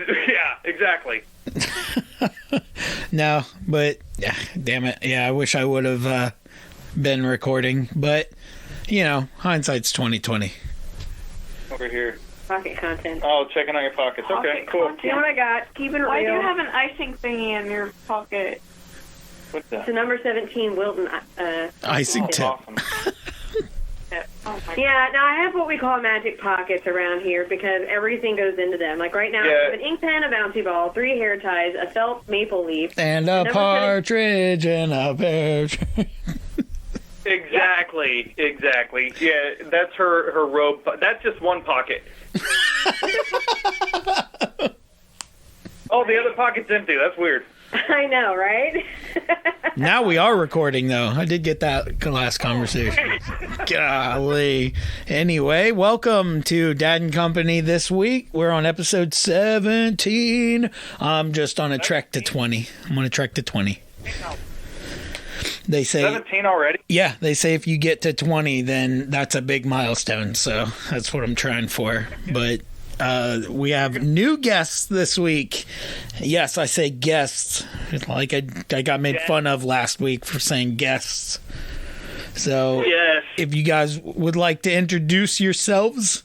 Yeah, exactly. No, but yeah, damn it. Yeah, I wish I would have been recording, but hindsight's 2020. Over here. Pocket content. Oh, checking on your pockets. Okay, cool. You know what I got? Keeping it Why do real. you have an icing thingy in your pocket? What the? It's a number 17 Wilton. Icing tip. Awesome. Oh my Yeah, now I have what we call magic pockets around here because everything goes into them. Like right now, I have an ink pen, a bouncy ball, 3 hair ties, a felt maple leaf. And a partridge in a pear tree. Exactly. Yeah, that's her robe. That's just one pocket. Oh, the other pocket's empty. That's weird. I know, right? Now we are recording, though. I did get that last conversation. Golly. Anyway, welcome to Dad and Company this week. We're on episode 17. I'm just on a trek to 20. I'm on a trek to 20. They say 17 already? Yeah, they say if you get to 20, then that's a big milestone. So that's what I'm trying for. But we have new guests this week. Yes, I say guests. Like I got made fun of last week for saying guests. So yes. If you guys would like to introduce yourselves.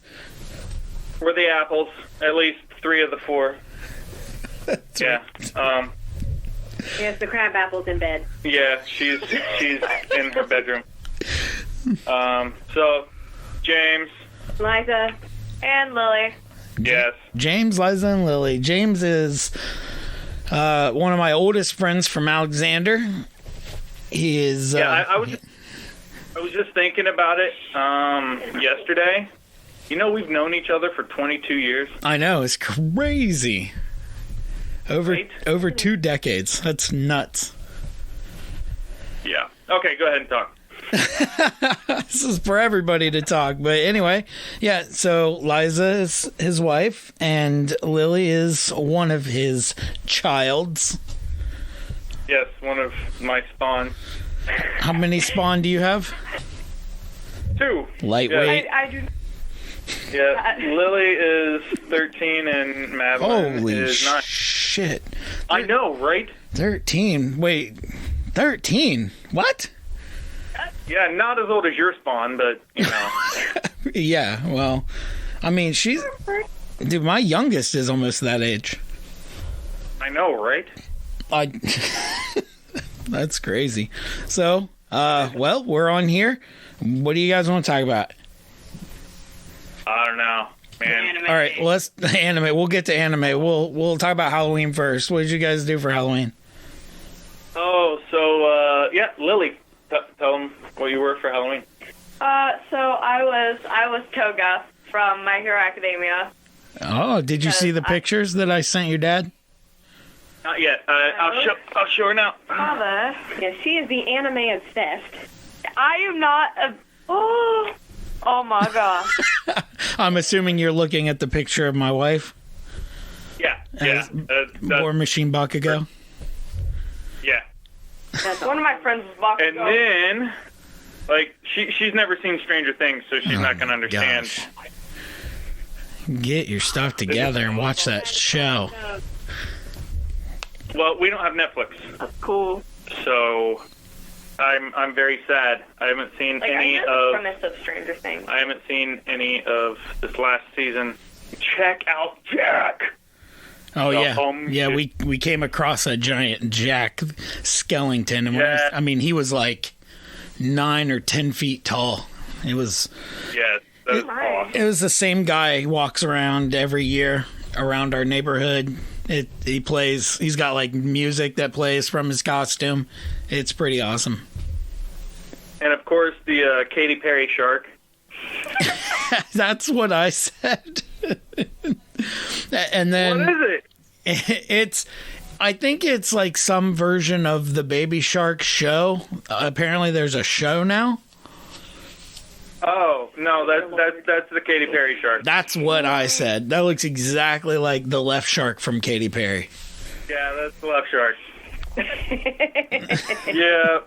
We're the Appels. At least 3 of the 4. Yeah. Yes, the crab apple's in bed. Yeah, she's in her bedroom. So, James. Liza. And Lily. Yes. James, Liza, and Lily. James is one of my oldest friends from Alexander. He is. Yeah, I was just thinking about it yesterday. We've known each other for 22 years. I know, it's crazy. Over 2 decades. That's nuts. Yeah. Okay, go ahead and talk. This is for everybody to talk. But anyway, yeah, so Liza is his wife, and Lily is one of his childs. Yes, one of my spawn. How many spawn do you have? 2. Lightweight. I do. Yeah, Lily is 13 and Madeline Holy is 9. shit. I know, right? 13. Wait, 13? What? Yeah, not as old as your spawn, but, Yeah, well, I mean, dude, my youngest is almost that age. I know, right? That's crazy. So, well, we're on here. What do you guys want to talk about? I don't know, man. Anime. All right, let's anime. We'll get to anime. We'll talk about Halloween first. What did you guys do for Halloween? Oh, so, yeah, Lily, tell them what you were for Halloween. So I was Toga from My Hero Academia. Oh, did you see the pictures that I sent your dad? Not yet. I'll show her now. Father, Yeah, she is the anime obsessed. I am not a. Oh my gosh. I'm assuming you're looking at the picture of my wife. Yeah. War Machine Bakugo. Yeah. One of my friends was boxing. And then, like, she's never seen Stranger Things, so she's not going to understand. Gosh. Get your stuff together and watch that show. Well, we don't have Netflix, That's cool. so I'm very sad. I haven't seen Like, any I know the of. premise of Stranger Things. I haven't seen any of this last season. Check out Jack. Oh The yeah, home yeah. shit. We came across a giant Jack Skellington, and Yeah. I mean he was like 9 or 10 feet tall. It was Yes, that's awesome. it was the same guy. He walks around every year around our neighborhood. He's got like music that plays from his costume. It's pretty awesome. And of course, the Katy Perry shark. That's what I said. And then What is it? I think it's like some version of the Baby Shark show. Apparently there's a show now. Oh no, that's the Katy Perry shark. That's what I said. That looks exactly like the left shark from Katy Perry. Yeah, that's the left shark. Yeah.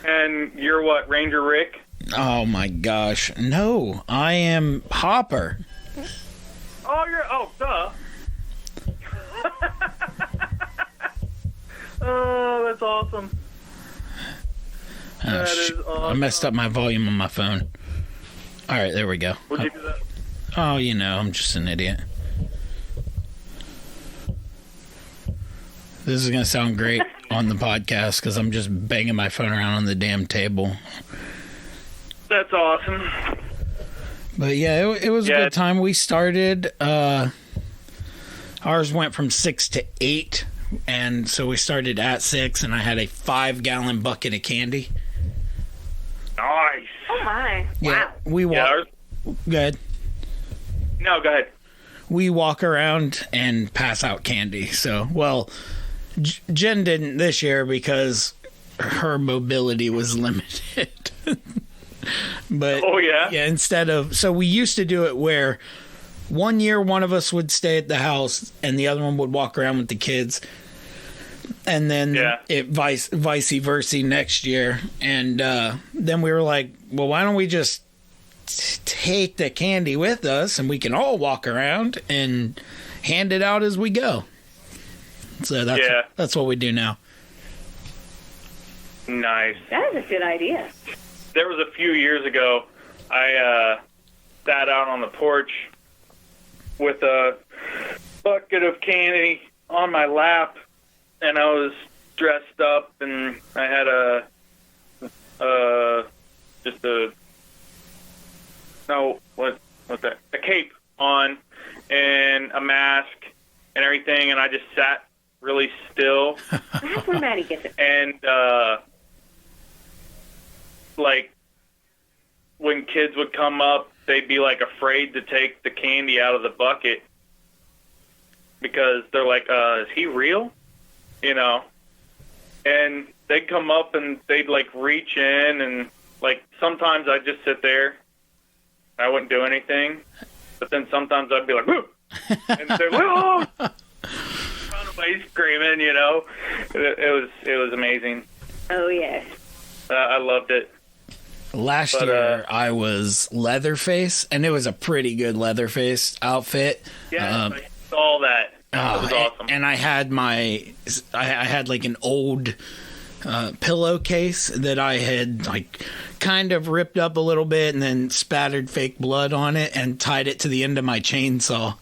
And you're what, Ranger Rick? Oh my gosh. No, I am Hopper. Oh, duh. awesome. Oh, That is awesome. I messed up my volume on my phone. All right, there we go. Would you do that? Oh, I'm just an idiot. This is going to sound great on the podcast because I'm just banging my phone around on the damn table. That's awesome. But yeah, it was a good time. We started, ours went from 6 to 8, and so we started at 6, and I had a 5-gallon bucket of candy. Nice. Oh my! Yeah, Wow. we walk. Good. No, go ahead. We walk around and pass out candy. So, well, Jen didn't this year because her mobility was limited. But yeah, so we used to do it where one year one of us would stay at the house and the other one would walk around with the kids, and then it vice versa next year. And then we were like, well, why don't we just take the candy with us and we can all walk around and hand it out as we go. So that's what we do now. Nice. That is a good idea. There was a few years ago, I sat out on the porch with a bucket of candy on my lap, and I was dressed up, and I had a cape on and a mask and everything, and I just sat really still. That's where Maddie gets it. And like when kids would come up, they'd be like afraid to take the candy out of the bucket because they're like, is he real? And they'd come up and they'd like reach in, and like sometimes I'd just sit there. I wouldn't do anything. But then sometimes I'd be like, whoo! And they're like, oh! Run away screaming, It was amazing. Oh, yes. I loved it. Last year, I was Leatherface, and it was a pretty good Leatherface outfit. Yeah, I saw that. That was awesome. And I had I had like an old pillowcase that I had like kind of ripped up a little bit and then spattered fake blood on it and tied it to the end of my chainsaw.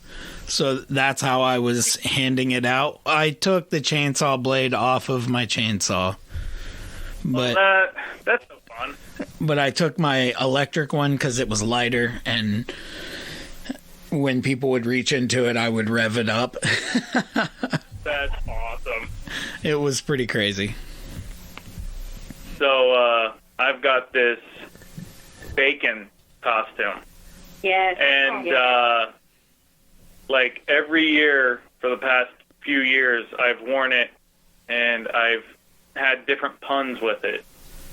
So that's how I was handing it out. I took the chainsaw blade off of my chainsaw. But that's so fun. But I took my electric one because it was lighter, and when people would reach into it, I would rev it up. That's awesome. It was pretty crazy. So I've got this bacon costume. Yes. And like every year for the past few years, I've worn it, and I've had different puns with it.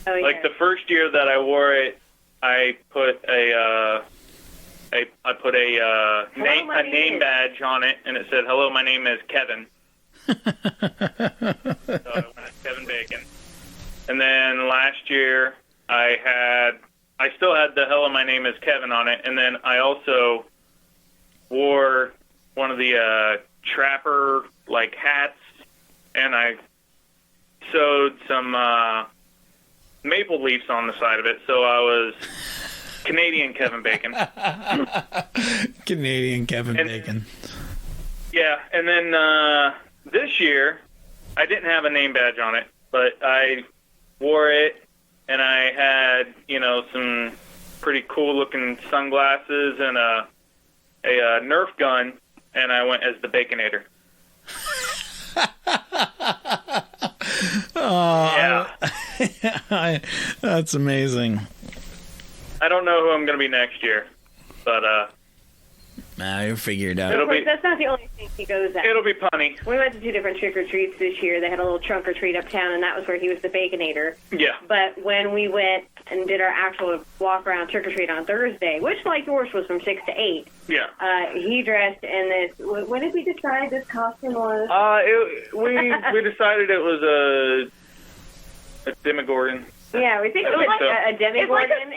Oh, yeah. Like the first year that I wore it, I put a name badge on it, and it said, "Hello, my name is Kevin." So I went as Kevin Bacon. And then last year, I still had the "Hello, my name is Kevin" on it, and then I also wore one of the trapper like hats, and I sewed some maple leaves on the side of it, so I was Canadian Kevin Bacon. Canadian Kevin Bacon. Yeah, and then this year, I didn't have a name badge on it, but I wore it, and I had, some pretty cool-looking sunglasses and a Nerf gun, and I went as the Baconator. Oh, yeah. That's amazing. I don't know who I'm going to be next year, but you'll figure it out. That's not the only thing he goes at. It'll be punny. We went to 2 different trick-or-treats this year. They had a little trunk-or-treat uptown, and that was where he was the Baconator. Yeah. But when we went and did our actual walk-around trick-or-treat on Thursday, which, like yours, was from 6 to 8, he dressed in this... What did we decide this costume was? We decided it was a Demogorgon. Yeah, we think it was like a Demogorgon.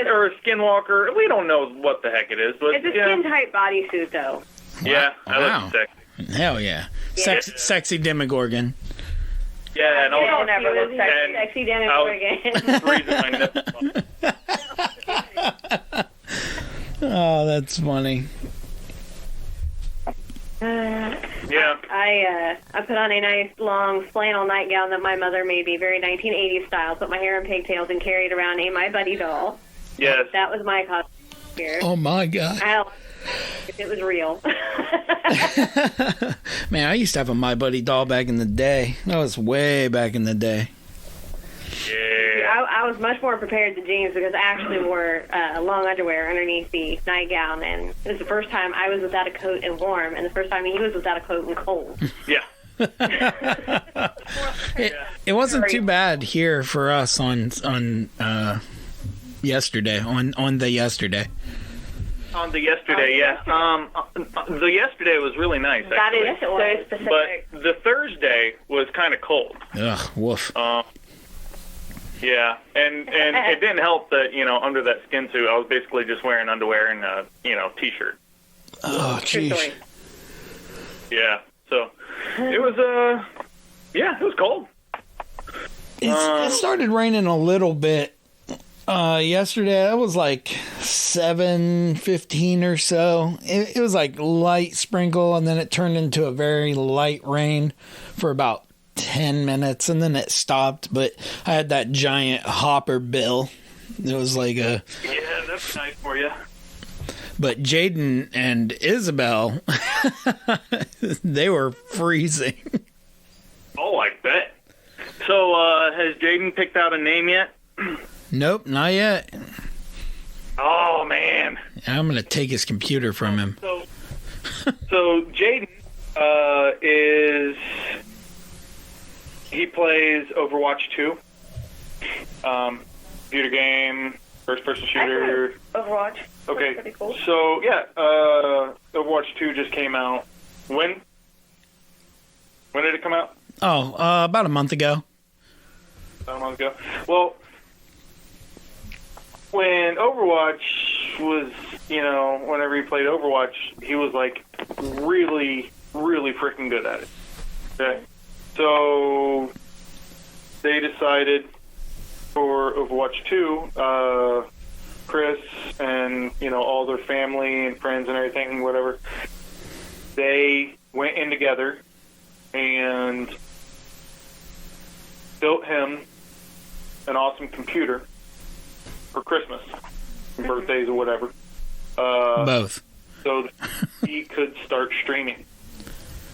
Or a Skinwalker. We don't know what the heck it is. But it's a skin-tight bodysuit, though. Yeah, I wow. look sexy. Hell yeah. Sexy Demogorgon. Yeah, and I'll never look sexy Danny Morgan. Oh, that's funny. Yeah. I put on a nice long flannel nightgown that my mother made me, very 1980s style. Put my hair in pigtails and carried around a My Buddy doll. Yes. That was my costume here. Oh my God. If it was real. Man, I used to have a My Buddy doll back in the day. That was way back in the day. Yeah. I was much more prepared than James because I actually wore long underwear underneath the nightgown, and it was the first time I was without a coat and warm, and the first time he was without a coat and cold. Yeah. It wasn't too bad here for us on yesterday, on the yesterday. On the yesterday, yeah. The yesterday was really nice, actually. That is so specific. But the Thursday was kind of cold. Ugh, woof. Yeah, and it didn't help that, under that skin suit, I was basically just wearing underwear and a, T-shirt. Oh, jeez. Yeah, so it was, it was cold. It started raining a little bit yesterday. It was like 7:15 or so. It was like light sprinkle, and then it turned into a very light rain for about 10 minutes, and then it stopped. But I had that giant hopper bill. It was like a... Yeah, that's nice for you. But Jaden and Isabel, they were freezing. Oh, I bet. So, has Jaden picked out a name yet? Nope, not yet. Oh, man. I'm going to take his computer from him. So Jaden is... He plays Overwatch 2. Computer game, first-person shooter. Overwatch. Okay. Pretty cool. So, yeah, Overwatch 2 just came out. When? When did it come out? Oh, about a month ago. About a month ago. Well, when Overwatch was, whenever he played Overwatch, he was, really, really freaking good at it. Okay? So they decided for Overwatch 2, Chris and, all their family and friends and everything, whatever, they went in together and built him an awesome computer for Christmas, birthdays or whatever. Both. So that he could start streaming.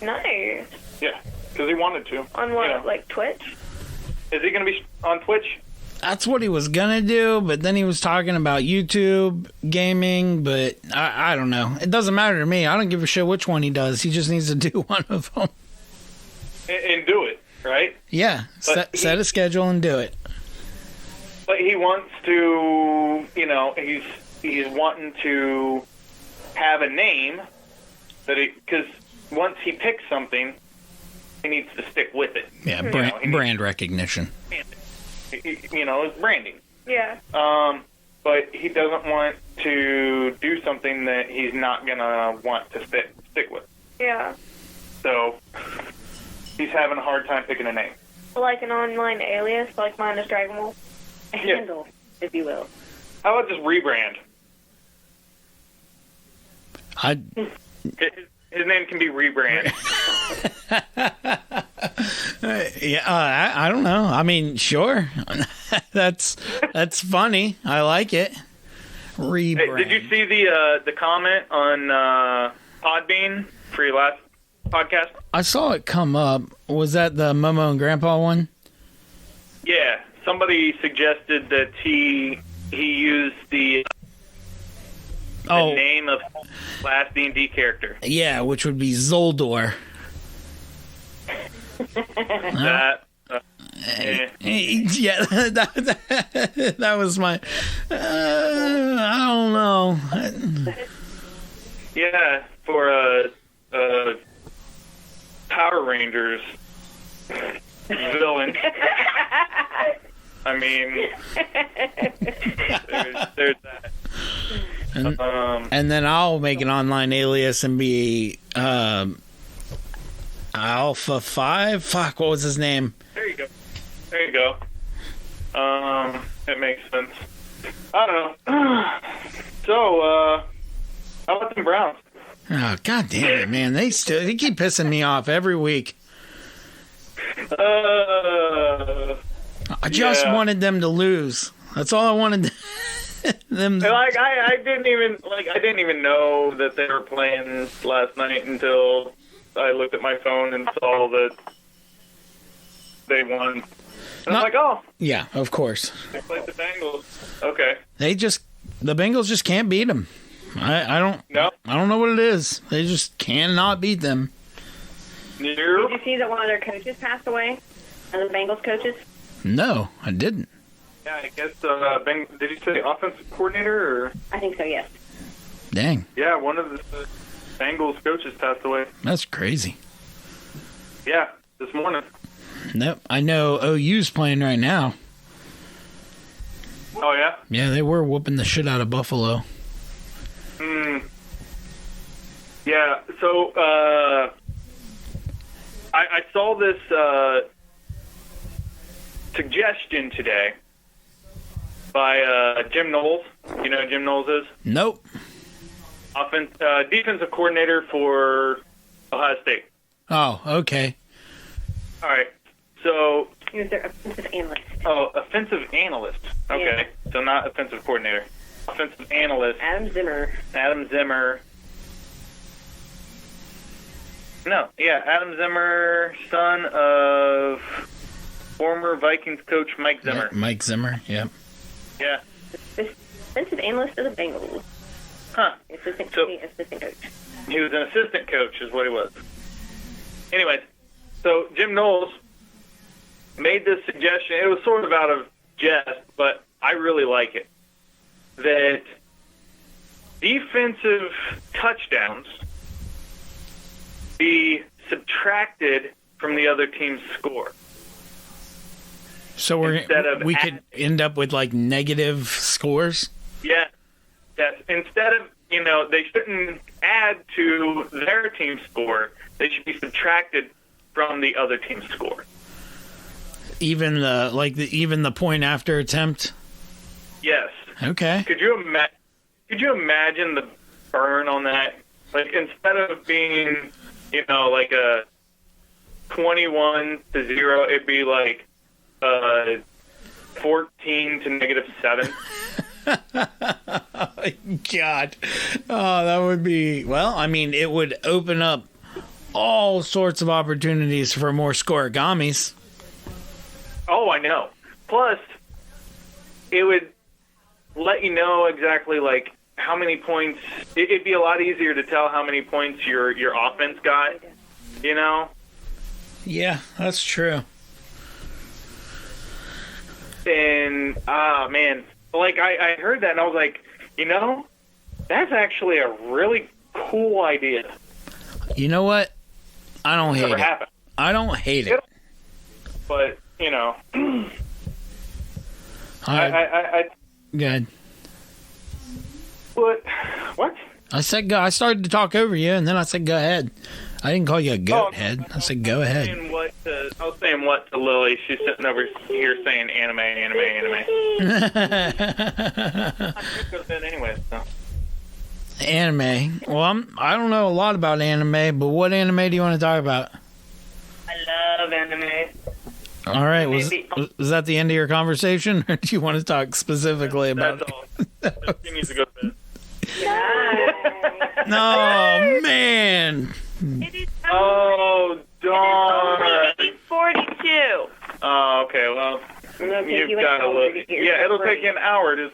Nice. Yeah. Because he wanted to. On what, like Twitch? Is he going to be on Twitch? That's what he was going to do, but then he was talking about YouTube gaming, but I don't know. It doesn't matter to me. I don't give a shit which one he does. He just needs to do one of them. And do it, right? Yeah. Set a schedule and do it. But he wants to, he's wanting to have a name that because once he picks something, he needs to stick with it. Yeah, brand recognition. It's branding. Yeah. But he doesn't want to do something that he's not going to want to stick with. Yeah. So he's having a hard time picking a name. Like an online alias, like mine is Dragon Ball. A handle, if you will. How about just rebrand? His name can be rebrand. I don't know. I mean, sure. That's funny. I like it. Rebrand. Hey, did you see the comment on Podbean for your last podcast? I saw it come up. Was that the Momo and Grandpa one? Yeah. Somebody suggested that he used the name of last D&D character. Yeah, which would be Zoldor. That yeah, that was my. I don't know. Yeah, for Power Rangers villain. I mean, there's that. And then I'll make an online alias and be Alpha 5. Fuck, what was his name? There you you go. It makes sense. I don't know. So, how about them Browns? Oh, God damn it, man. They keep pissing me off every week. I just wanted them to lose. That's all I wanted them to... Like, I didn't even know that they were playing last night until I looked at my phone and saw that they won. And I'm like, oh. Yeah, of course. They played the Bengals. Okay. The Bengals just can't beat them. I don't know what it is. They just cannot beat them. Did you see that one of their coaches passed away? One of the Bengals coaches? No, I didn't. Yeah, I guess, did you say offensive coordinator? Or? I think so, yes. Dang. Yeah, one of the Bengals coaches passed away. That's crazy. Yeah, this morning. Nope. I know OU's playing right now. Oh, yeah? Yeah, they were whooping the shit out of Buffalo. Yeah, so I saw this suggestion today by Jim Knowles. You know who Jim Knowles is? Nope. Defensive coordinator for Ohio State. Oh, okay. All right. So He was their offensive analyst. Oh, offensive analyst. Okay, yeah. So not offensive coordinator. Offensive analyst. Adam Zimmer. No, yeah, Adam Zimmer, son of former Vikings coach Mike Zimmer. Mike Zimmer, yeah. Yeah. Offensive analyst of the Bengals. Huh. Assistant coach. He was an assistant coach is what he was. Anyways, so Jim Knowles made this suggestion. It was sort of out of jest, but I really like it. That defensive touchdowns be subtracted from the other team's score. So we could end up with like negative scores? Yeah. Yes. Instead of, they shouldn't add to their team's score. They should be subtracted from the other team's score. Even the point after attempt? Yes. Okay. Could you imagine the burn on that? Like, instead of being, like a 21-0, it'd be like 14 to -7. God. Oh, that would be... Well, I mean, it would open up all sorts of opportunities for more scoregamis. Oh, I know. Plus, it would let you know exactly, like, how many points... It'd be a lot easier to tell how many points your offense got, Yeah, that's true. And, man, like, I heard that and I was like, that's actually a really cool idea. You know what? I don't hate it. Happened. I don't hate it. But, I good. What? I said go. I started to talk over you, and then I said go ahead. I didn't call you a goat head. I said go ahead. I was saying what to Lily. She's sitting over here saying anime. Anyway, so. Anime. Well, I don't know a lot about anime, but what anime do you want to talk about? I love anime. All right. Was that the end of your conversation, or do you want to talk specifically about it? That's all. She needs to go to bed. No, man. Oh, darn. It's 8:42. Oh, okay. Well, you've got to look. Yeah, it'll take you an hour to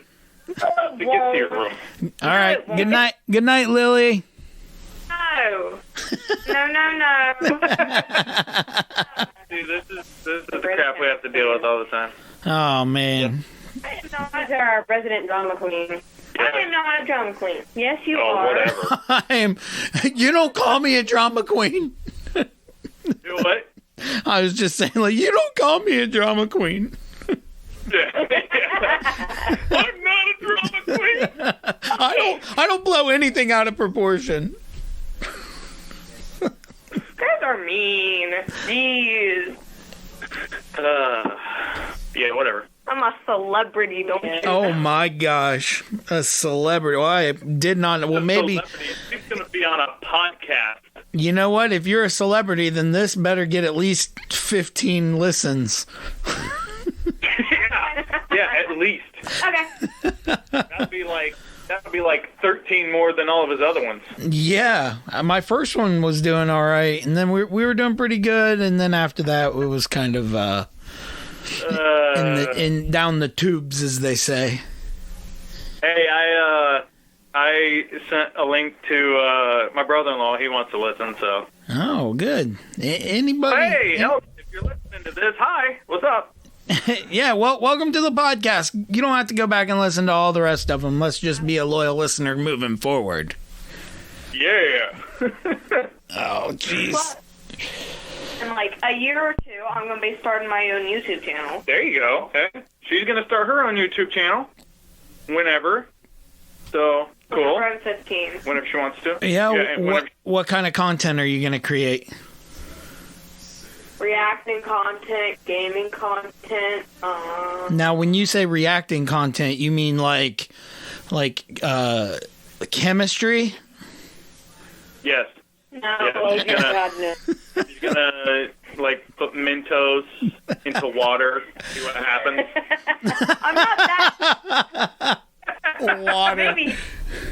get to your room. All right. Good night. Good night, Lily. No. See, this is the crap we have to deal with all the time. Oh, man. These are our resident drama queen. I am not a drama queen. Yes, you are. Whatever. I am. You don't call me a drama queen. You what? I was just saying, like, you don't call me a drama queen. Yeah. I'm not a drama queen. I don't blow anything out of proportion. You guys are mean. Jeez. Yeah, whatever. I'm a celebrity, don't you? Oh my gosh, a celebrity. Well, I did not. Well, maybe He's going to be on a podcast. you know what? If you're a celebrity, then this better get at least 15 listens. Yeah, at least. Okay. That'd be like 13 more than all of his other ones. Yeah, my first one was doing all right, and then we were doing pretty good, and then after that, it was kind of in down the tubes, as they say. Hey, I sent a link to my brother-in-law. He wants to listen, so. Oh, good. Anybody? Hey, if you're listening to this, hi, what's up? Yeah, well, welcome to the podcast. You don't have to go back and listen to all the rest of them. Let's just be a loyal listener moving forward. Yeah. Oh, jeez. In like a year or two, I'm going to be starting my own YouTube channel. There you go. Okay. She's going to start her own YouTube channel whenever. So, cool. Whenever I'm 15. Whenever she wants to. Yeah, what kind of content are you going to create? Reacting content, gaming content. Now, when you say reacting content, you mean like chemistry? Yes. No, Yeah, she's gonna like put Mentos into water, see what happens. I'm not that. Water. Maybe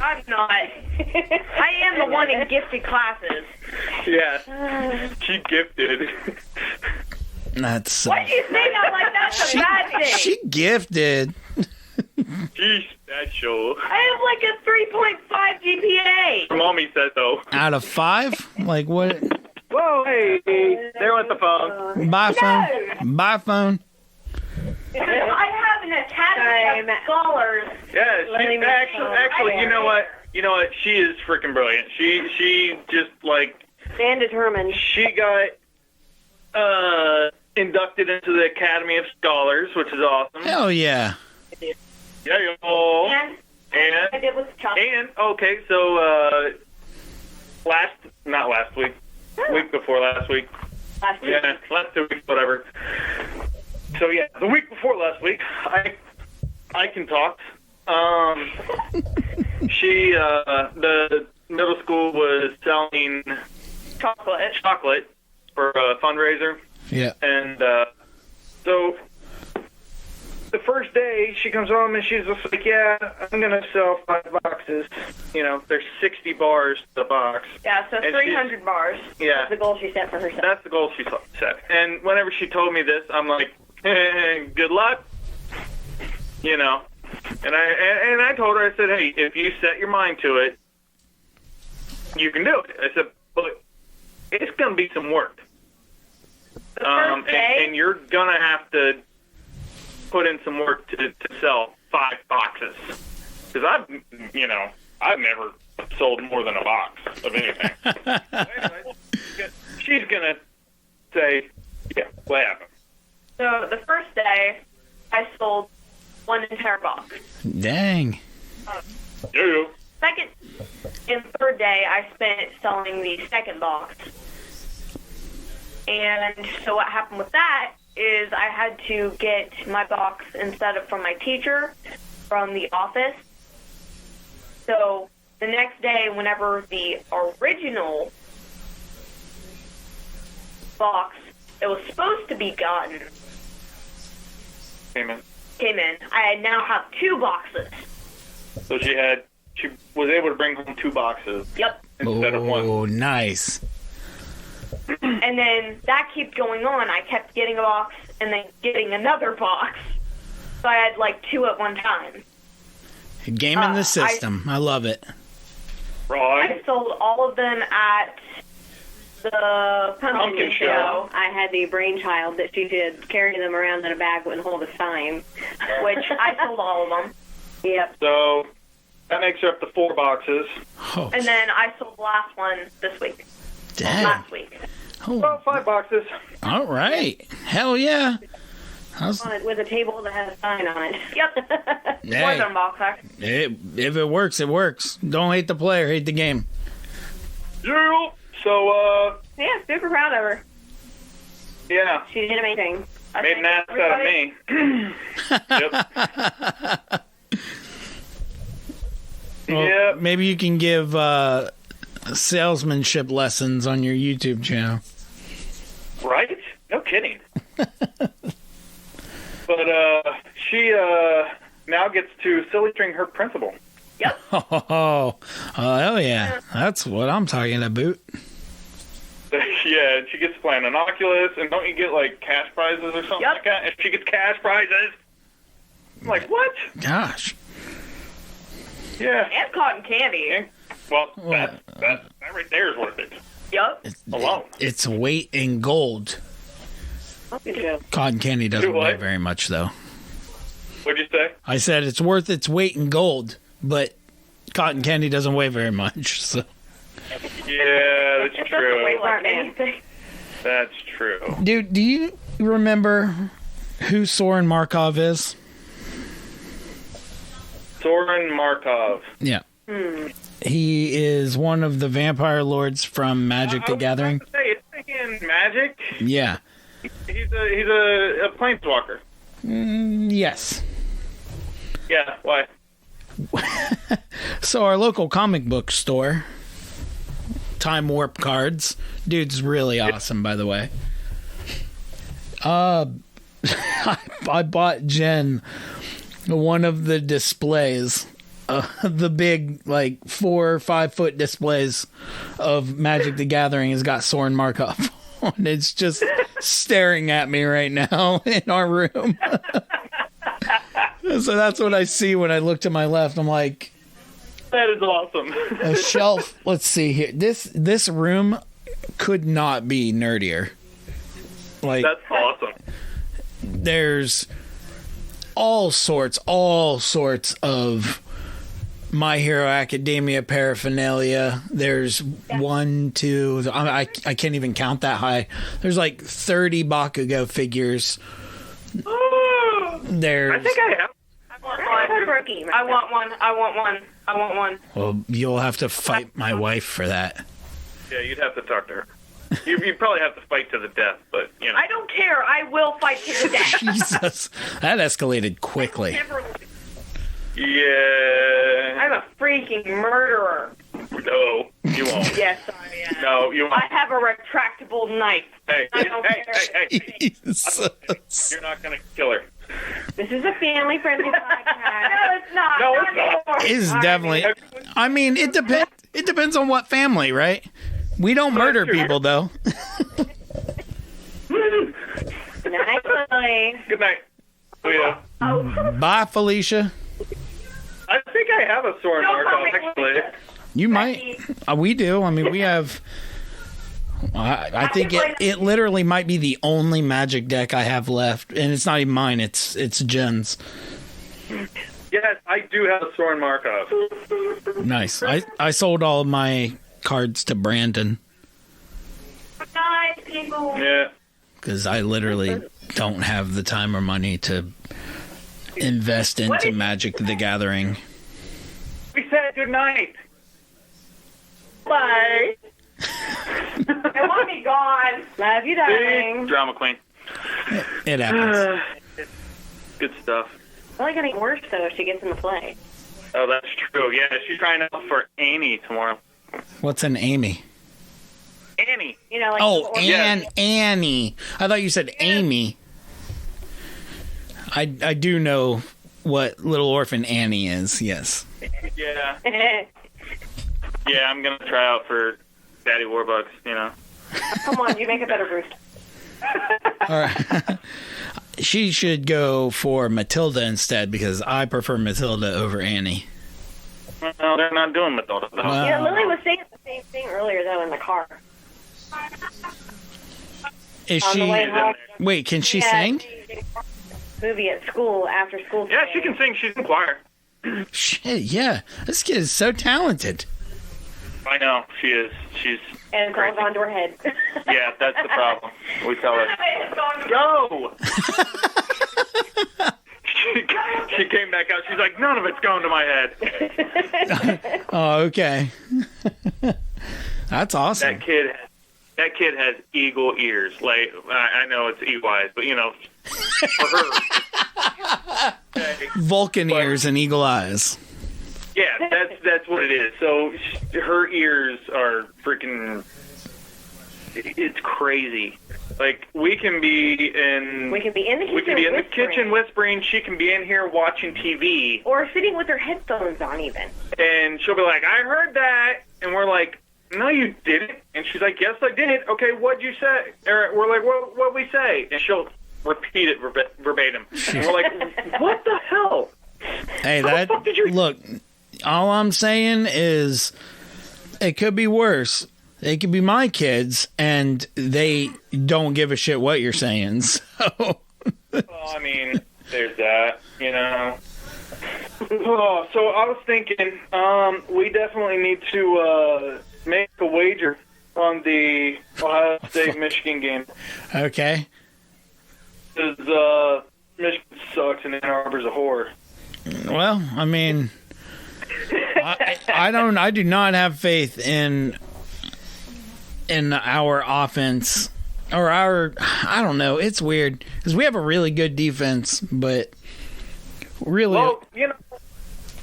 I'm not. I am the one in gifted classes. Yeah, she gifted. That's Why do you say that like that's a bad thing? she gifted. She's special. I have like a 3.5 GPA. Mommy said so. Out of 5? Like what? Whoa, hey, there went the phone. Bye phone. Bye phone. I have an academy of scholars. Yeah, she's actually, you know what? She is freaking brilliant. She just like and determined. she got inducted into the Academy of Scholars, which is awesome. Hell yeah. Yeah, y'all. And I did with Chuck. And okay, so not last week, week before last week. Last week. Yeah, last 2 weeks, whatever. So yeah, the week before last week, I can talk. She the middle school was selling chocolate for a fundraiser. Yeah. And so the first day she comes home and she's just like, yeah, I'm going to sell 5 boxes. There's 60 bars to the box. Yeah, so 300 bars. Yeah. That's the goal she set for herself. That's the goal she set. And whenever she told me this, I'm like, good luck. And I told her, I said, hey, if you set your mind to it, you can do it. I said, but it's going to be some work. The first day, and you're going to have to put in some work to sell 5 boxes. Because I've never sold more than a box of anything. Anyway, she's going to say, yeah, what happened? so the first day, I sold 1 entire box. Dang. Yeah. Second and third day, I spent selling the second box. And so what happened with that is I had to get my box instead of from my teacher, from the office. So the next day, whenever the original box that was supposed to be gotten Came in. I now have 2 boxes. So she was able to bring home 2 boxes. Yep. Instead of 1. Oh, nice. And then that kept going on. I kept getting a box and then getting another box. So I had like 2 at one time. Gaming the system. I love it. Right. I sold all of them at the pumpkin show. I had the brainchild that she could carry them around in a bag and hold a sign. Which I sold all of them. Yep. So that makes her up to 4 boxes. Oh, And then I sold the last one this week. dang. Last week. Oh, Well, 5 boxes. all right. Hell yeah. With a table that has a sign on it. Yep. More Hey, than a box, if it works, it works. Don't hate the player, hate the game. Yeah. So, Yeah, super proud of her. yeah. She did amazing. Made an ass out of me. Yep. Well, Yep. maybe you can give salesmanship lessons on your YouTube channel. Right? No kidding. But she now gets to silly string her principal. Yep. Oh, hell yeah. That's what I'm talking about. Yeah, and she gets to play an Oculus, and don't you get, like, cash prizes or something like that? And she gets cash prizes. I'm like, what? Gosh. Yeah. And cotton candy. Well, that right there is worth it. Yep. Alone. It's weight in gold. Cotton candy doesn't weigh very much, though. What'd you say? I said it's worth its weight in gold, but cotton candy doesn't weigh very much. So. Yeah, that's true. Anything. That's true. Dude, do you remember who Soren Markov is? Soren Markov. Yeah. He is one of the vampire lords from Magic the Gathering. I was about to say, it's thinking Magic. Yeah. He's a planeswalker. Yes. Yeah, why? So our local comic book store, Time Warp Cards, dude's really awesome, by the way. I bought Jen one of the displays, the big, like, 4 or 5 foot displays of Magic the Gathering has got Soren Markov on. It's just staring at me right now in our room. So that's what I see when I look to my left. I'm like, That is awesome. a shelf. Let's see here. This room could not be nerdier. Like, That's awesome. there's all sorts of My Hero Academia paraphernalia. There's 1, 2. I can't even count that high. There's like 30 Bakugo figures. There's. I think I have. I want one. Well, you'll have to fight my wife for that. Yeah, you'd have to talk to her. You'd probably have to fight to the death, but, you know. I don't care. I will fight to the death. Jesus, that escalated quickly. Yeah. I'm a freaking murderer. No, you won't. Yes, I am. No, you won't. I have a retractable knife. Hey, I don't care. Jesus. You're not going to kill her. This is a family-friendly podcast. No, it's not. No, it's not. It's definitely. I mean, it depends. It depends on what family, right? We don't murder people, though. Good night, Lily. Good night. Leah. Bye, Felicia. I think I have a Soren Markov, actually. You might. We do. I mean, we have. I think it literally might be the only Magic deck I have left, and it's not even mine. It's Jen's. Yes, I do have a Soren Markov. Nice. I sold all of my cards to Brandon Bye, people. Yeah. because I literally don't have the time or money to invest into Magic the Gathering. We said good night. Bye. I want to be gone. Love you, See? darling. Drama queen. It happens. Good stuff. It's only getting worse, though, if she gets in the play. Oh, that's true. Yeah, she's trying out for Annie tomorrow. What's an Amy? Annie. You know, like Oh, Yeah. Annie. I thought you said Amy. I do know what Little Orphan Annie is, yes. Yeah. Yeah, I'm going to try out for Daddy Warbucks, you know. Come on, you make a better Bruce. All right. She should go for Matilda instead because I prefer Matilda over Annie. No, they're not doing Matilda, though. Wow. Yeah, Lily was saying the same thing earlier, though, in the car. Is On the way she? home. Wait, can she Yeah, sing? Movie at school, after school. Yeah, she can sing. She's in choir. Shit, yeah. This kid is so talented. I know. She is. She's And it's all gone to her head. Yeah, that's the problem. We tell her, go! she came back out. She's like, none of it's going to my head. Oh, okay. That's awesome. That kid has eagle ears. Like, I know it's EYs, but, you know, for her. Okay. Vulcan ears and eagle eyes. Yeah, that's what it is. So her ears are freaking. It's crazy. Like we can be in the kitchen whispering. She can be in here watching TV or sitting with her headphones on even. And she'll be like, "I heard that," and we're like, "No, you didn't." And she's like, "Yes, I did." "Okay, what'd you say?" Or we're like, "What'd we say?" And she'll repeat it verbatim. And we're like, "What the hell?" Hey, look. All I'm saying is, it could be worse. They could be my kids, and they don't give a shit what you're saying. So, well, I mean, there's that, you know. Oh, so I was thinking, we definitely need to make a wager on the Ohio State-Michigan game. Okay. Because Michigan sucks and Ann Arbor's a whore. Well, I mean, I do not have faith in our offense or I don't know. It's weird because we have a really good defense, but really, well, you know,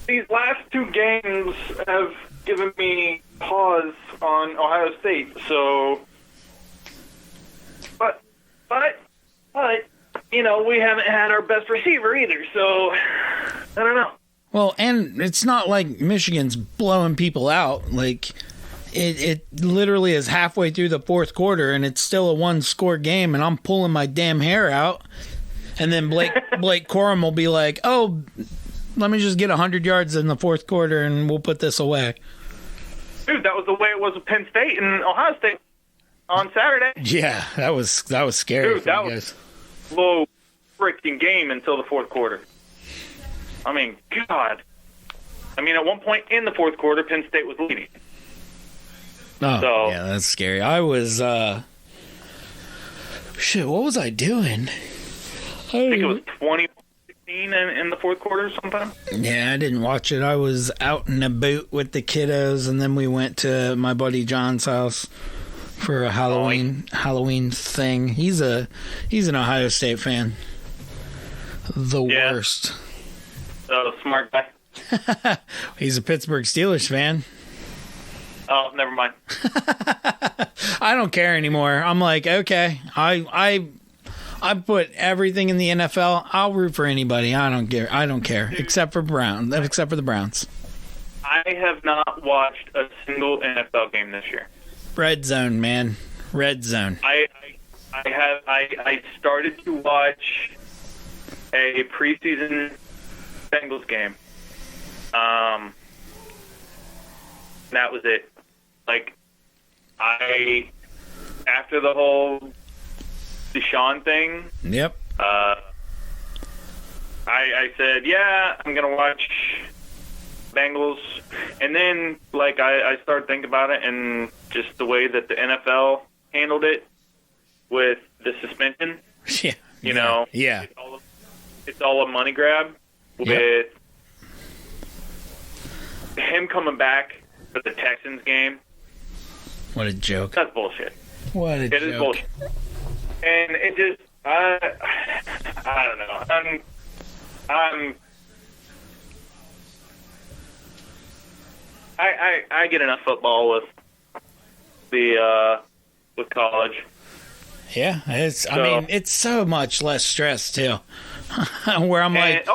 these last two games have given me pause on Ohio State. So, but you know, we haven't had our best receiver either. So, I don't know. Well, and it's not like Michigan's blowing people out. Like, it literally is halfway through the fourth quarter, and it's still a one-score game, and I'm pulling my damn hair out. And then Blake Corum will be like, "Oh, let me just get 100 yards in the fourth quarter, and we'll put this away." Dude, that was the way it was with Penn State and Ohio State on Saturday. Yeah, that was scary. Dude, that was a low freaking game until the fourth quarter. I mean, God. I mean, at one point in the fourth quarter, Penn State was leading. Oh, so, yeah, that's scary. I was, shit, what was I doing? I think it was 2016 in the fourth quarter sometime. Yeah, I didn't watch it. I was out and about with the kiddos, and then we went to my buddy John's house for a Halloween thing. He's an Ohio State fan. The worst. Oh, smart guy. He's a Pittsburgh Steelers fan. Oh, never mind. I don't care anymore. I'm like, okay, I put everything in the NFL. I'll root for anybody. I don't care except for the Browns. I have not watched a single NFL game this year. Red zone, man. Red zone. I started to watch a preseason Bengals game. That was it. Like, after the whole Deshaun thing. Yep. I said, yeah, I'm gonna watch Bengals, and then like I started thinking about it and just the way that the NFL handled it with the suspension. Yeah. You know. Yeah. It's all a money grab with him coming back for the Texans game. What a joke. That's bullshit. What a joke. It is bullshit. And it just, I don't know. I get enough football with college. Yeah, I mean, it's so much less stress too. Where I'm like,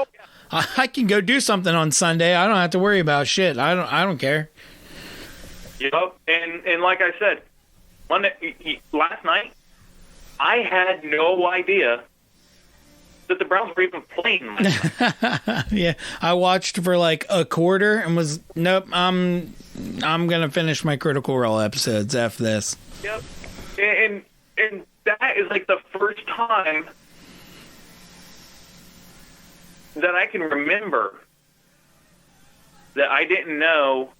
I can go do something on Sunday. I don't have to worry about shit. I don't care. Yep. And like I said, last night, I had no idea that the Browns were even playing last night. Yeah, I watched for like a quarter and was, nope, I'm gonna finish my Critical Role episodes after this. Yep. And that is like the first time that I can remember that I didn't know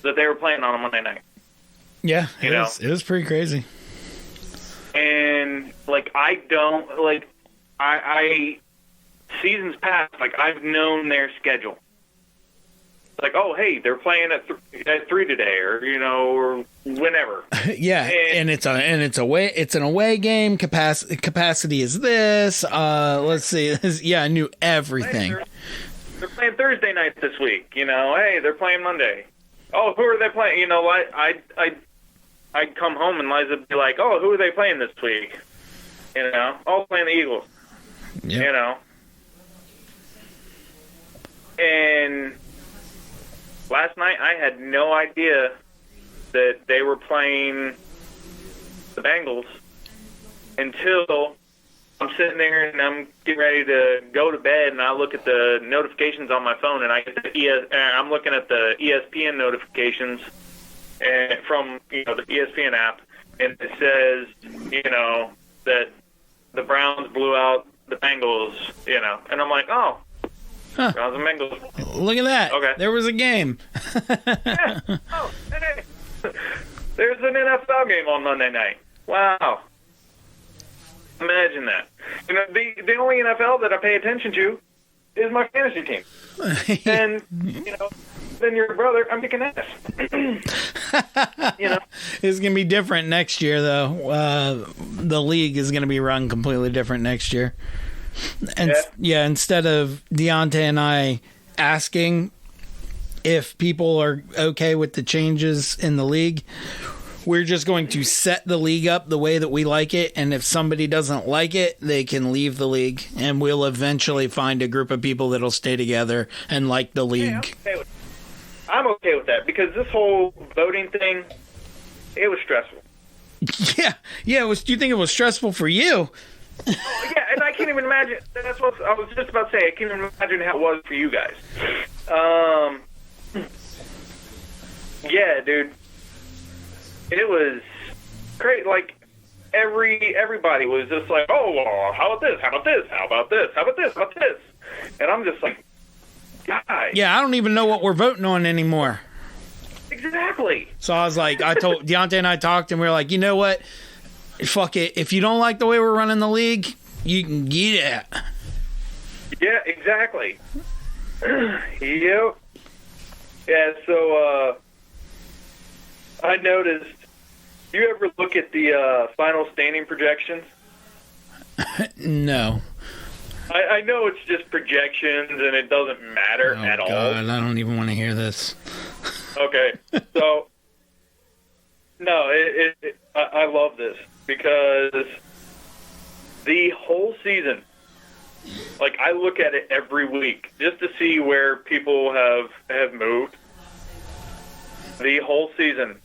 that they were playing on a Monday night. Yeah, it was pretty crazy. And like I seasons past, like I've known their schedule. It's like, oh, hey, they're playing at 3 today, or or whenever. Yeah, and it's an away game. Capacity is this. Let's see. Yeah, I knew everything. They're playing Thursday night this week. Hey, they're playing Monday. Oh, who are they playing? I'd come home and Liza would be like, oh, who are they playing this week? Oh, playing the Eagles. Yep. And last night I had no idea that they were playing the Bengals until I'm sitting there and I'm getting ready to go to bed, and I look at the notifications on my phone, and I get I'm looking at the ESPN notifications from the ESPN app, and it says that the Browns blew out the Bengals, and I'm like, oh. Huh. Browns and Bengals. Look at that. Okay. There was a game. Yeah. Oh, hey. There's an NFL game on Monday night. Wow. Imagine that. The only NFL that I pay attention to is my fantasy team. And, then your brother, I'm kicking ass. It's going to be different next year, though. The league is going to be run completely different next year. And instead of Deontay and I asking if people are okay with the changes in the league, we're just going to set the league up the way that we like it, and if somebody doesn't like it, they can leave the league, and we'll eventually find a group of people that'll stay together and like the league. Yeah, I'm okay with that, because this whole voting thing, it was stressful. Yeah. Do you think it was stressful for you? Yeah, and I can't even imagine. That's what I was just about to say. I can't even imagine how it was for you guys. Yeah, dude, it was great. Like everybody was just like, "Oh, well, how about this? How about this? How about this? How about this? How about this?" And I'm just like, "Guys." Yeah, I don't even know what we're voting on anymore. Exactly. So I was like, I told Deontay and I talked, and we were like, you know what? Fuck it. If you don't like the way we're running the league, you can get it. Yeah, exactly. Yep. Yeah, so I noticed, do you ever look at the final standing projections? No. I know it's just projections and it doesn't matter at all. God, I don't even want to hear this. Okay, so, no, I love this. Because the whole season, like, I look at it every week just to see where people have moved. The whole season,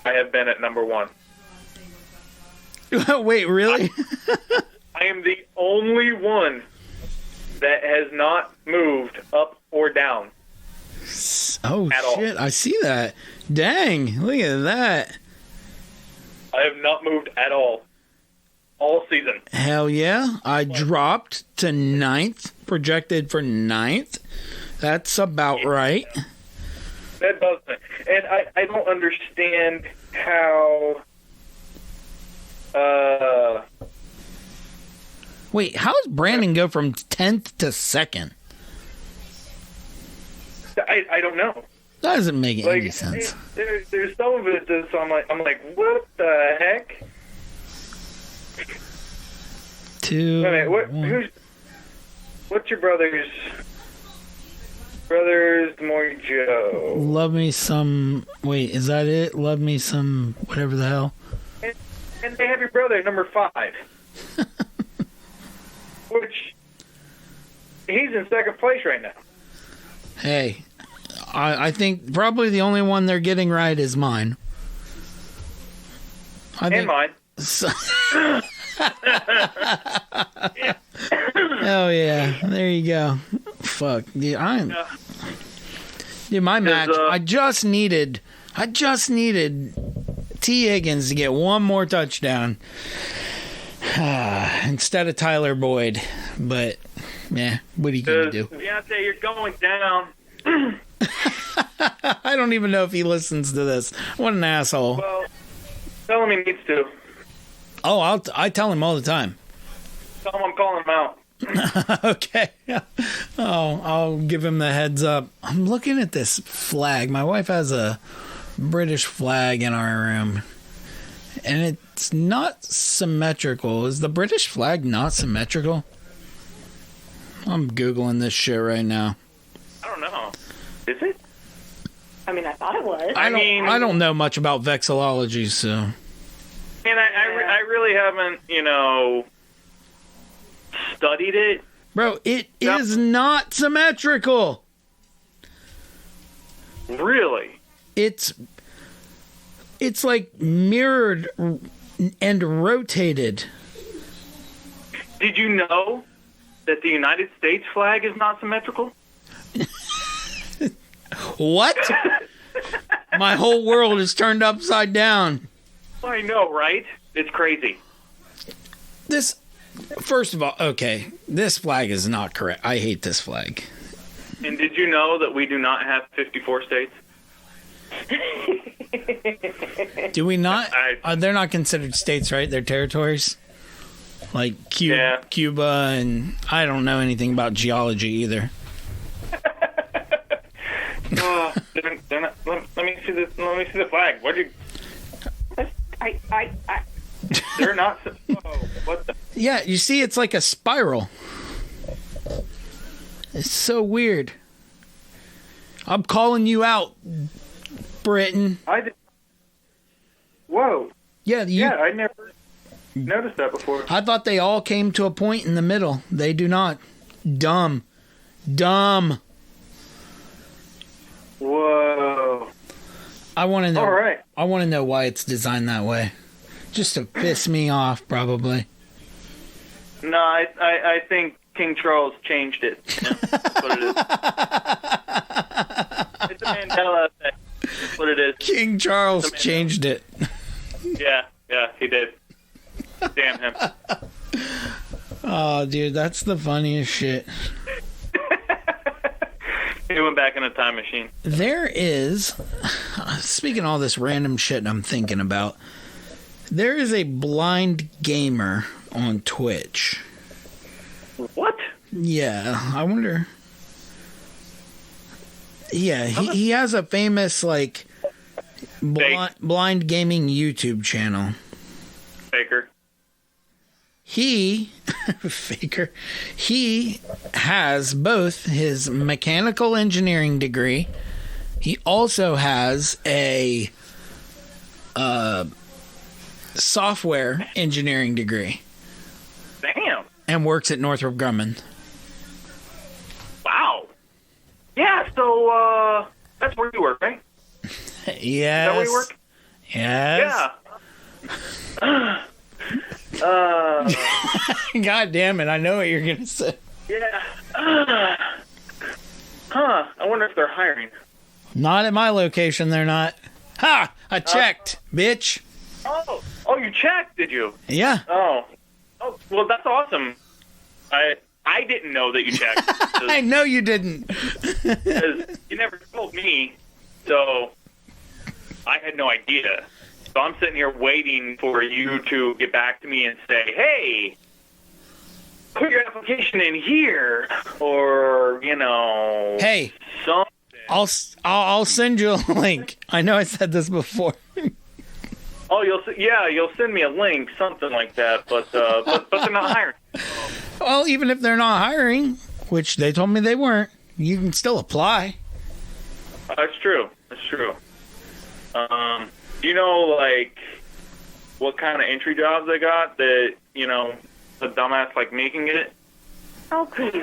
I have been at number 1. Wait, really? I am the only one that has not moved up or down. Oh, shit. I see that. Dang, look at that. I have not moved at all season. Hell yeah. I dropped to 9th, projected for 9th. That's about right. That doesn't. And I don't understand how... Wait, how does Brandon go from 10th to 2nd? I don't know. That doesn't make any sense. There's some of it that's I'm like, what the heck? What's your brother's Mojo? Love me some. Wait, is that it? Love me some. Whatever the hell. And they have your brother at number 5, which he's in second place right now. Hey. I think probably the only one they're getting right is mine. And mine. So, oh yeah, there you go. Fuck, dude, my match. I just needed T. Higgins to get one more touchdown instead of Tyler Boyd. But yeah, what are you gonna do? Deontay, you're going down. I don't even know if he listens to this. What an asshole. Well, tell him he needs to. Oh, I tell him all the time. Tell him I'm calling him out. Okay. Oh, I'll give him the heads up. I'm looking at this flag. My wife has a British flag in our room, and it's not symmetrical. Is the British flag not symmetrical? I'm Googling this shit right now. I don't know. Is it? I mean, I thought it was. I don't know much about vexillology, so. And I really haven't, studied it. Bro, it is not symmetrical. Really? It's like mirrored and rotated. Did you know that the United States flag is not symmetrical? What? My whole world is turned upside down. I know, right? It's crazy. First of all, okay, this flag is not correct. I hate this flag. And did you know that we do not have 54 states? Do we not? They're not considered states, right? They're territories? Like Cuba, and I don't know anything about geology either. They're not, let me see the flag. What did you? They're not. Oh, what the? Yeah, you see, it's like a spiral. It's so weird. I'm calling you out, Britain. Whoa. Yeah, I never noticed that before. I thought they all came to a point in the middle. They do not. Dumb. Whoa. I want to know. All right. I want to know why it's designed that way. Just to piss me off, probably. No, I think King Charles changed it. Yeah, that's what it is. It's a Mandela effect. That's what it is. King Charles changed it. Yeah, he did. Damn him. Oh, dude, that's the funniest shit. He went back in a time machine. There is, speaking of all this random shit I'm thinking about, there is a blind gamer on Twitch. What? Yeah, I wonder. Yeah, he has a famous, like, blind gaming YouTube channel. Faker. Faker, he has both his mechanical engineering degree. He also has a software engineering degree. Damn. And works at Northrop Grumman. Wow. Yeah, so that's where you work, right? Yes. Is that where you work? Yes. Yeah. God damn it, I know what you're gonna say. Yeah. I wonder if they're hiring. Not at my location, they're not. Ha! I checked, bitch. Oh, you checked, did you? Yeah. Oh, well, that's awesome. I didn't know that you checked. I know you didn't. Because you never told me, so I had no idea. So I'm sitting here waiting for you to get back to me and say, hey, put your application in here, or, hey, something. I'll send you a link. I know I said this before. Oh, you'll send me a link, something like that, but they're not hiring. Well, even if they're not hiring, which they told me they weren't, you can still apply. That's true. Do you know, like, what kind of entry jobs they got that, the dumbass like me can get? Oh, please.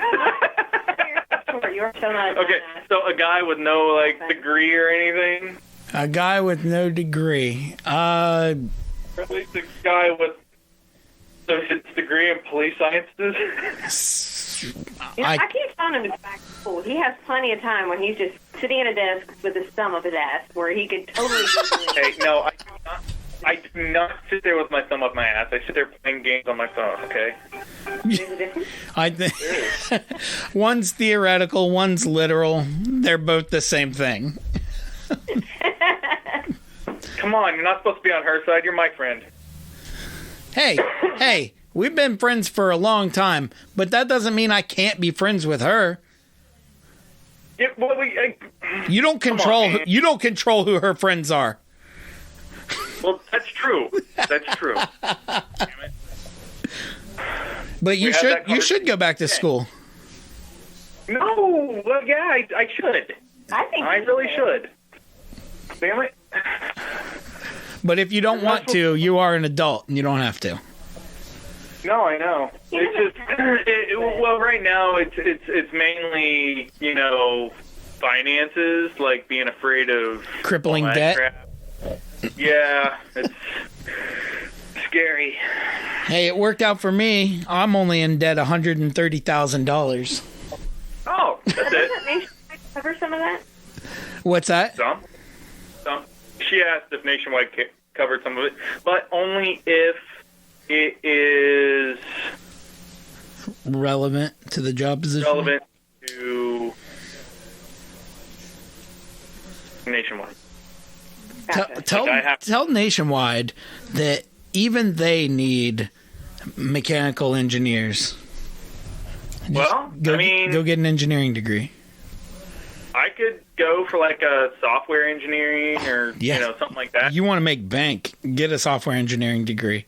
You're so not a okay, dumbass. so a guy with no, like, degree or anything? A guy with no degree. Or at least a guy with his degree in police sciences? I keep telling him to go back to school. He has plenty of time when he's just sitting at a desk with his thumb up his ass, where he could totally do Hey, no, I do not sit there with my thumb up my ass. I sit there playing games on my phone, okay? I think one's theoretical, one's literal. They're both the same thing. Come on, you're not supposed to be on her side. You're my friend. Hey, We've been friends for a long time, but that doesn't mean I can't be friends with her. Yeah, well, you don't control. You don't control who her friends are. Well, that's true. That's true. But you should go back to school. No, well, yeah, I should. I really should. Damn it. But if you don't want to, you are an adult and you don't have to. No, I know. It's just well, right now it's mainly, you know, finances, like being afraid of crippling debt. Crap. Yeah, it's scary. Hey, it worked out for me. I'm only in debt $130,000. Oh, that's it. Doesn't Nationwide cover some of that? What's that? Some. She asked if Nationwide covered some of it, but only if it is relevant to the job position. Relevant to Nationwide. Gotcha. Tell Nationwide that even they need mechanical engineers. Well, go get an engineering degree. I could go for like a software engineering or something like that. You want to make bank? Get a software engineering degree.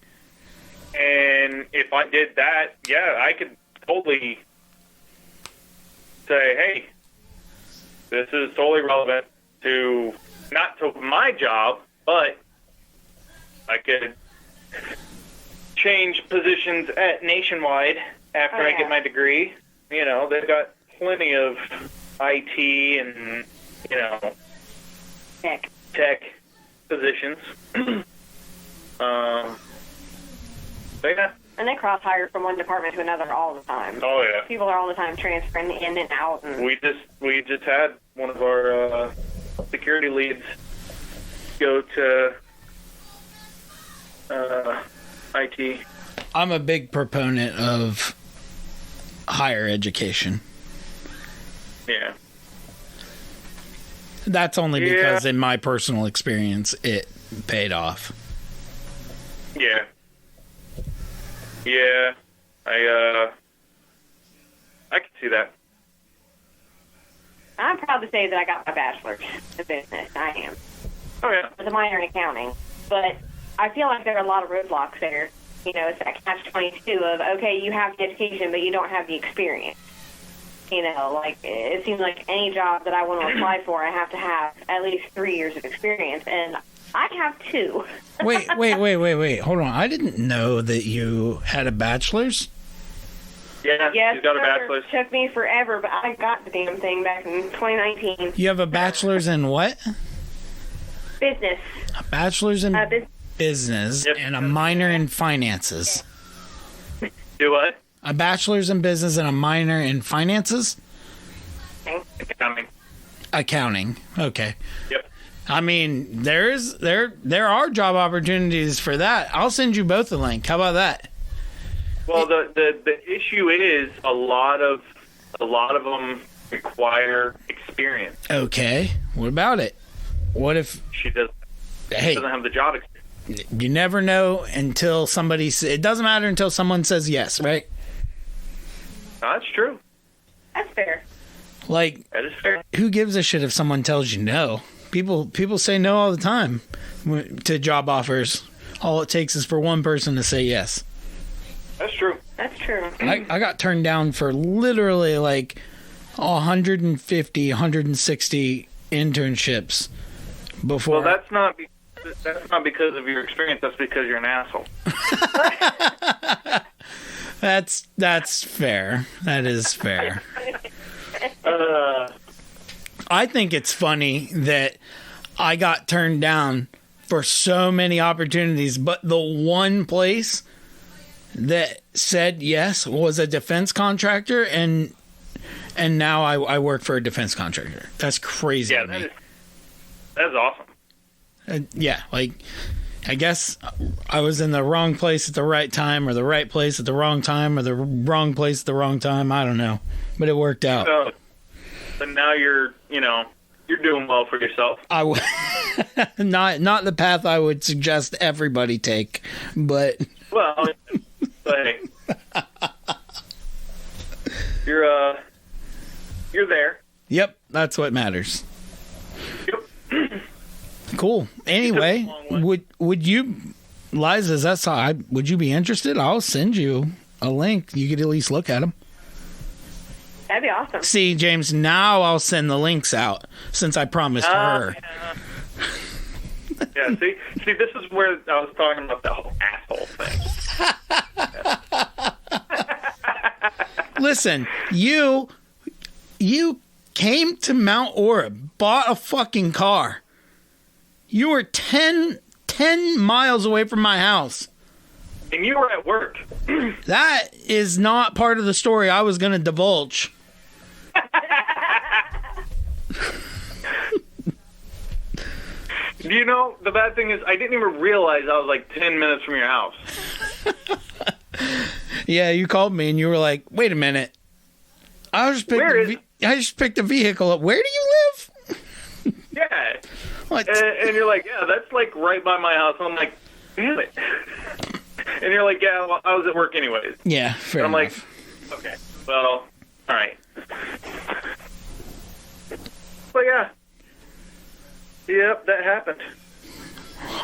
And if I did that, yeah, I could totally say, hey, this is totally relevant to, not to my job, but I could change positions at Nationwide after I get my degree. You know, they've got plenty of IT and, you know, tech positions. But yeah. And they cross-hire from one department to another all the time. Oh, yeah. People are all the time transferring in and out. And we just had one of our security leads go to IT. I'm a big proponent of higher education. Yeah. That's only because in my personal experience, it paid off. Yeah. Yeah. I can see that. I'm proud to say that I got my bachelor's in business. I am. Oh, yeah. With a minor in accounting. But I feel like there are a lot of roadblocks there. You know, it's that catch-22 of, okay, you have the education, but you don't have the experience. You know, like, it seems like any job that I want to apply for, I have to have at least 3 years of experience, and I have 2. Wait. Hold on. I didn't know that you had a bachelor's. Yeah, yes, she's got a bachelor's. It took me forever, but I got the damn thing back in 2019. You have a bachelor's in what? Business. A bachelor's in business and a minor in finances. Do what? A bachelor's in business and a minor in finances? Accounting. Okay. Yep. I mean, there are job opportunities for that. I'll send you both a link. How about that? Well, the issue is a lot of them require experience. Okay. What about it? What if she doesn't have the job experience? You never know until somebody. It doesn't matter until someone says yes, right? No, that's true. That's fair. Like, that is fair. Who gives a shit if someone tells you no? People say no all the time to job offers. All it takes is for one person to say yes. That's true. That's true. I got turned down for literally like 150, 160 internships before. Well, that's not because of your experience. That's because you're an asshole. That's fair. That is fair. I think it's funny that I got turned down for so many opportunities, but the one place that said yes was a defense contractor, and now I work for a defense contractor. That's crazy. Yeah, that's awesome. Yeah, like, I guess I was in the wrong place at the right time, or the right place at the wrong time, or the wrong place at the wrong time. I don't know, but it worked out. So now you're doing well for yourself. Not the path I would suggest everybody take, but well, But hey, you're there. Yep, that's what matters. Yep. Cool. Anyway, would you, Liza? Would you be interested? I'll send you a link. You could at least look at them. That'd be awesome. See, James, now I'll send the links out since I promised her. Yeah. See, this is where I was talking about the whole asshole thing. Listen, you came to Mount Orab, bought a fucking car. You were 10 miles away from my house. And you were at work. That is not part of the story I was going to divulge. You know, the bad thing is I didn't even realize I was like 10 minutes from your house. Yeah, you called me and you were like, wait a minute. I just picked a vehicle up. Where do you live? Yeah. What? And you're like, yeah, that's like right by my house. And I'm like, damn it. And you're like, yeah, well, I was at work anyways. Yeah, fair and I'm enough. like, okay, well, all right. But yeah. Yep, that happened.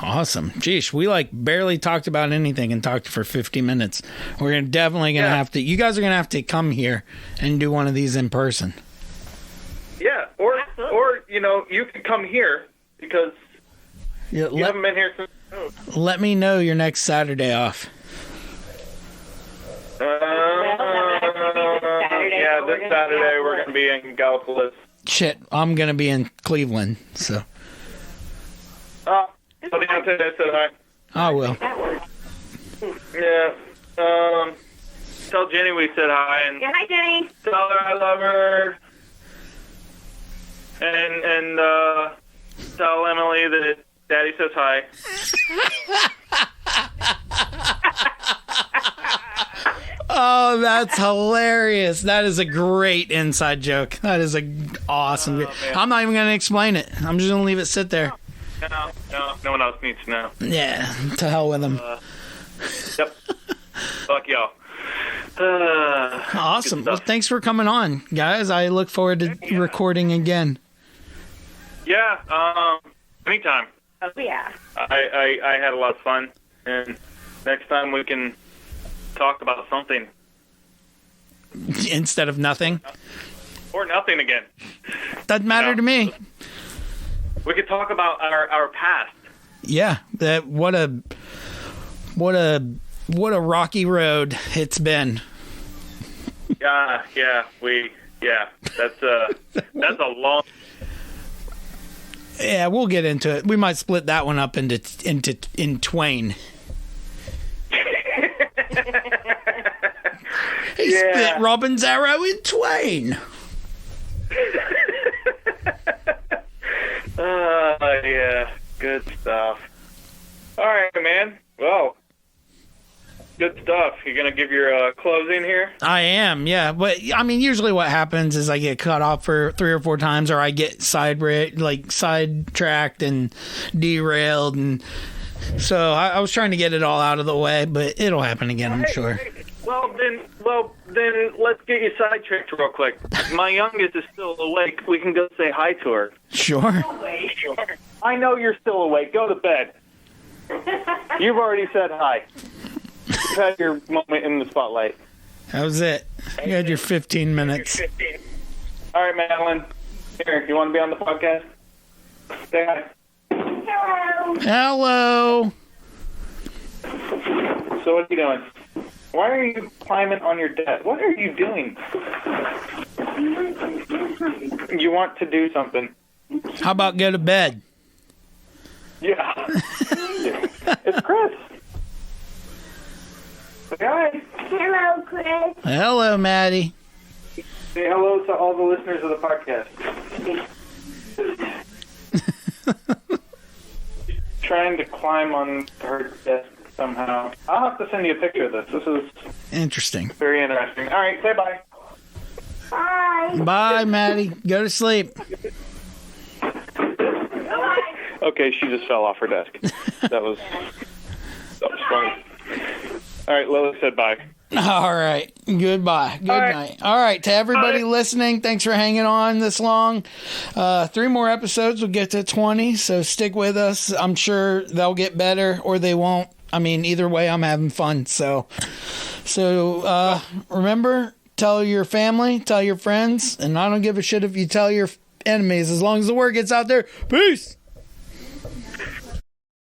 Awesome. Geesh, we like barely talked about anything and talked for 50 minutes. We're definitely going to have to, you guys are going to have to come here and do one of these in person. Yeah, or you know, you could come here because you haven't been here since. Let me know your next Saturday off. Yeah, this Saturday we're going to be in Gallipolis. Shit, I'm going to be in Cleveland, so. So Deontay said hi. I will. Yeah. Tell Jenny we said hi. And Yeah, hi, Jenny. tell her I love her. And tell Emily that Daddy says hi. Oh, that's hilarious. That is a great inside joke. That is awesome. I'm not even going to explain it. I'm just going to leave it sit there. No one else needs to know. Yeah, to hell with them. Yep. Fuck y'all. Awesome. Well, thanks for coming on, guys. I look forward to recording again. Yeah, anytime. Oh, yeah. I had a lot of fun, and next time we can talk about something. Instead of nothing? Or nothing again. Doesn't matter to me. We could talk about our past. Yeah, what a rocky road it's been. Yeah, that's a long. Yeah, we'll get into it. We might split that one up in twain. He split Robin's arrow in twain. Yeah, good stuff. All right, man. Well, good stuff. You gonna give your closing here? I am, yeah. But I mean, usually what happens is I get cut off for 3 or 4 times, or I get sidetracked and derailed, and so I was trying to get it all out of the way, but it'll happen again, I'm sure. Well, then let's get you sidetracked real quick. My youngest is still awake. We can go say hi to her. Sure. I know you're still awake. Go to bed. You've already said hi. You've had your moment in the spotlight. That was it. You had your 15 minutes. All right, Madeline. Here, you want to be on the podcast? Say hi. Hello. So what are you doing? Why are you climbing on your desk? What are you doing? You want to do something. How about go to bed? Yeah. It's Chris. Say hi. Hello, Chris. Hello, Maddie. Say hello to all the listeners of the podcast. Trying to climb on her desk somehow. I'll have to send you a picture of this. This is interesting. Very interesting. All right, say bye. Bye. Bye, Maddie. Go to sleep. Okay, she just fell off her desk. That was funny. All right, Lois said bye. All right. Goodbye. Good All right. night. All right. To everybody listening, thanks for hanging on this long. 3 more episodes. We'll get to 20. So stick with us. I'm sure they'll get better or they won't. I mean, either way, I'm having fun. So remember, tell your family, tell your friends, and I don't give a shit if you tell your enemies as long as the word gets out there. Peace.